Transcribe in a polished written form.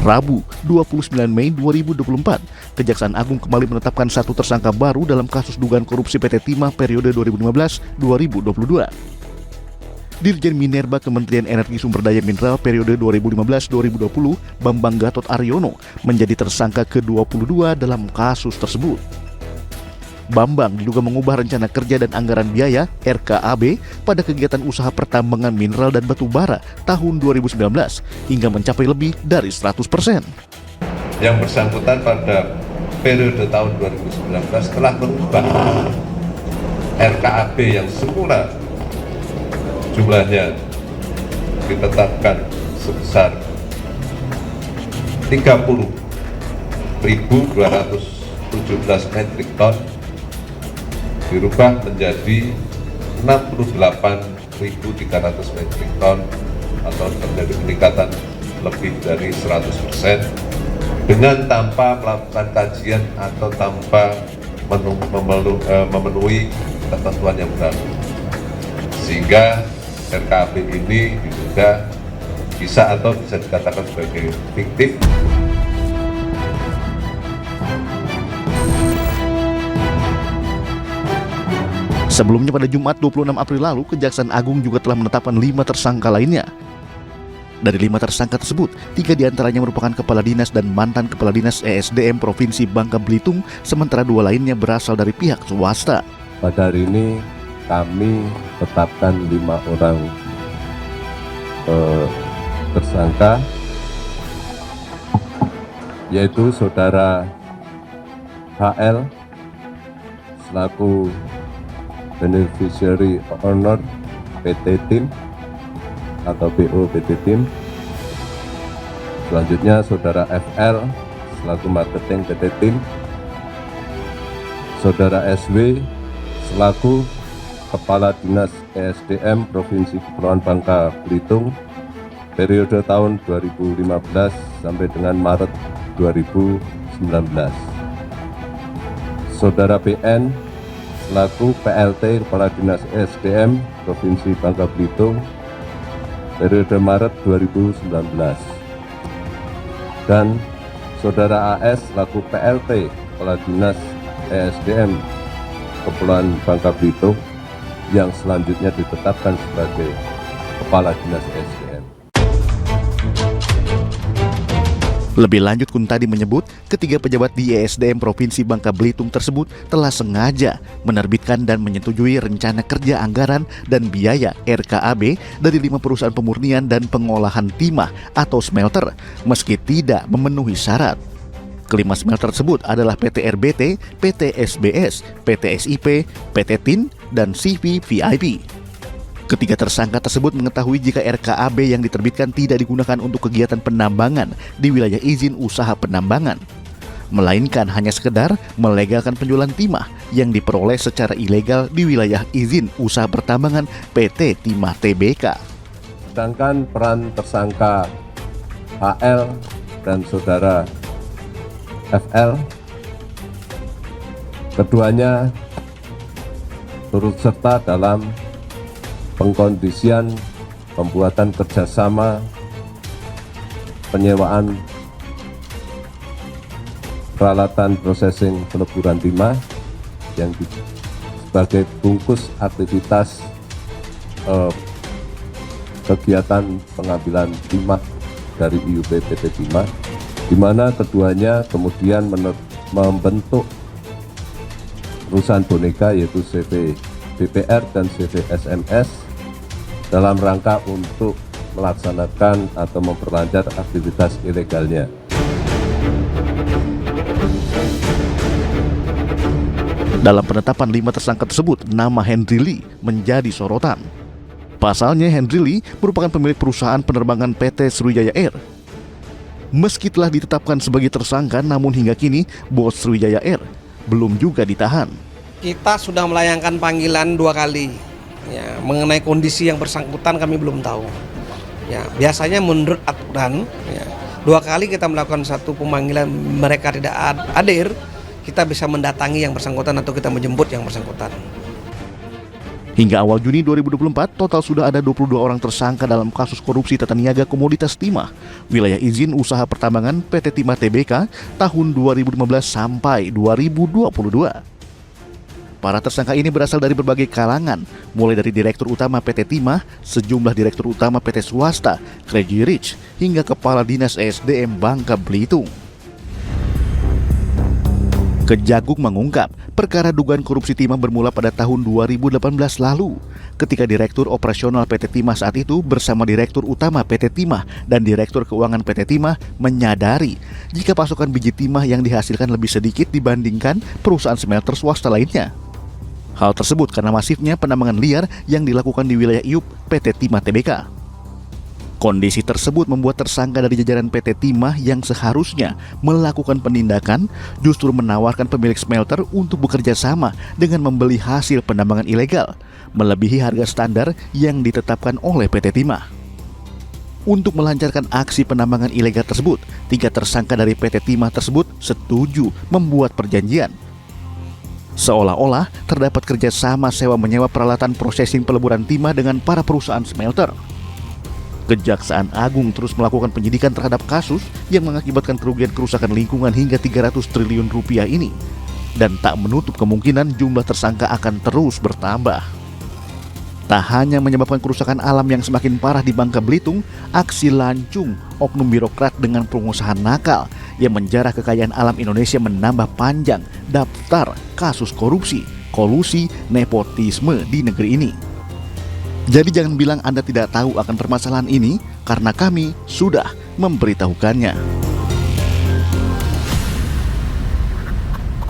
Rabu, 29 Mei 2024, Kejaksaan Agung kembali menetapkan satu tersangka baru dalam kasus dugaan korupsi PT Timah periode 2015-2022. Dirjen Minerba Kementerian Energi Sumber Daya Mineral periode 2015-2020, Bambang Gatot Aryono, menjadi tersangka ke-22 dalam kasus tersebut. Bambang diduga mengubah rencana kerja dan anggaran biaya (RKAB) pada kegiatan usaha pertambangan mineral dan batu bara tahun 2019 hingga mencapai lebih dari 100%. Yang bersangkutan pada periode tahun 2019 telah mengubah RKAB yang semula jumlahnya ditetapkan sebesar 30.217 metrik ton dirubah menjadi 68.300 metrik ton atau terjadi peningkatan lebih dari 100% dengan tanpa melakukan kajian atau tanpa memenuhi ketentuan yang berlaku, sehingga RKAB ini diduga bisa dikatakan sebagai fiktif. Sebelumnya pada Jumat 26 April lalu, Kejaksaan Agung juga telah menetapkan 5 tersangka lainnya. Dari 5 tersangka tersebut, 3 diantaranya merupakan kepala dinas dan mantan kepala dinas ESDM Provinsi Bangka Belitung, sementara 2 lainnya berasal dari pihak swasta. Pada hari ini kami tetapkan 5 orang tersangka, yaitu Saudara HL selaku Beneficiary Owner PT Tim atau BO PT Tim. Selanjutnya Saudara FL selaku Marketing PT Tim. Saudara SW selaku Kepala Dinas ESDM Provinsi Kepulauan Bangka Belitung periode tahun 2015 sampai dengan Maret 2019. Saudara BN selaku PLT Kepala Dinas ESDM Provinsi Bangka Belitung periode Maret 2019, dan Saudara AS selaku PLT Kepala Dinas ESDM Kepulauan Bangka Belitung yang selanjutnya ditetapkan sebagai Kepala Dinas ESDM. Lebih lanjut, Kuntadi menyebut ketiga pejabat di ESDM Provinsi Bangka Belitung tersebut telah sengaja menerbitkan dan menyetujui rencana kerja anggaran dan biaya RKAB dari 5 perusahaan pemurnian dan pengolahan timah atau smelter meski tidak memenuhi syarat. Kelima smelter tersebut adalah PT RBT, PT SBS, PT SIP, PT TIN, dan CV VIP. Ketiga tersangka tersebut mengetahui jika RKAB yang diterbitkan tidak digunakan untuk kegiatan penambangan di wilayah izin usaha penambangan, melainkan hanya sekedar melegalkan penjualan timah yang diperoleh secara ilegal di wilayah izin usaha pertambangan PT Timah Tbk. Sedangkan peran tersangka HL dan Saudara FL, keduanya turut serta dalam pengkondisian pembuatan kerjasama penyewaan peralatan processing peleburan timah yang sebagai bungkus aktivitas kegiatan pengambilan timah dari IUP PT Timah, di mana keduanya kemudian membentuk perusahaan boneka yaitu CV BPR dan CV SMS dalam rangka untuk melaksanakan atau memperlancar aktivitas ilegalnya. Dalam penetapan 5 tersangka tersebut, nama Henry Lee menjadi sorotan. Pasalnya, Henry Lee merupakan pemilik perusahaan penerbangan PT Sriwijaya Air. Meski telah ditetapkan sebagai tersangka, namun hingga kini bos Sriwijaya Air belum juga ditahan. Kita sudah melayangkan panggilan 2 kali. Ya, mengenai kondisi yang bersangkutan kami belum tahu. Ya, biasanya menurut aturan, ya, 2 kali kita melakukan satu pemanggilan mereka tidak hadir, kita bisa mendatangi yang bersangkutan atau kita menjemput yang bersangkutan. Hingga awal Juni 2024, total sudah ada 22 orang tersangka dalam kasus korupsi tata niaga komoditas timah, wilayah izin usaha pertambangan PT Timah Tbk tahun 2015 sampai 2022. Para tersangka ini berasal dari berbagai kalangan, mulai dari Direktur Utama PT Timah, sejumlah Direktur Utama PT swasta, Crazy Rich, hingga Kepala Dinas ESDM Bangka Belitung. Kejagung mengungkap, perkara dugaan korupsi timah bermula pada tahun 2018 lalu, ketika Direktur Operasional PT Timah saat itu bersama Direktur Utama PT Timah dan Direktur Keuangan PT Timah menyadari jika pasokan biji timah yang dihasilkan lebih sedikit dibandingkan perusahaan smelter swasta lainnya. Hal tersebut karena masifnya penambangan liar yang dilakukan di wilayah IUP PT Timah Tbk. Kondisi tersebut membuat tersangka dari jajaran PT Timah yang seharusnya melakukan penindakan justru menawarkan pemilik smelter untuk bekerja sama dengan membeli hasil penambangan ilegal, melebihi harga standar yang ditetapkan oleh PT Timah. Untuk melancarkan aksi penambangan ilegal tersebut, 3 tersangka dari PT Timah tersebut setuju membuat perjanjian. Seolah-olah terdapat kerjasama sewa menyewa peralatan prosesing peleburan timah dengan para perusahaan smelter. Kejaksaan Agung terus melakukan penyidikan terhadap kasus yang mengakibatkan kerugian kerusakan lingkungan hingga 300 triliun rupiah ini, dan tak menutup kemungkinan jumlah tersangka akan terus bertambah. Tak hanya menyebabkan kerusakan alam yang semakin parah di Bangka Belitung, aksi lancung oknum birokrat dengan pengusaha nakal yang menjarah kekayaan alam Indonesia menambah panjang daftar kasus korupsi, kolusi, nepotisme di negeri ini. Jadi jangan bilang Anda tidak tahu akan permasalahan ini, karena kami sudah memberitahukannya.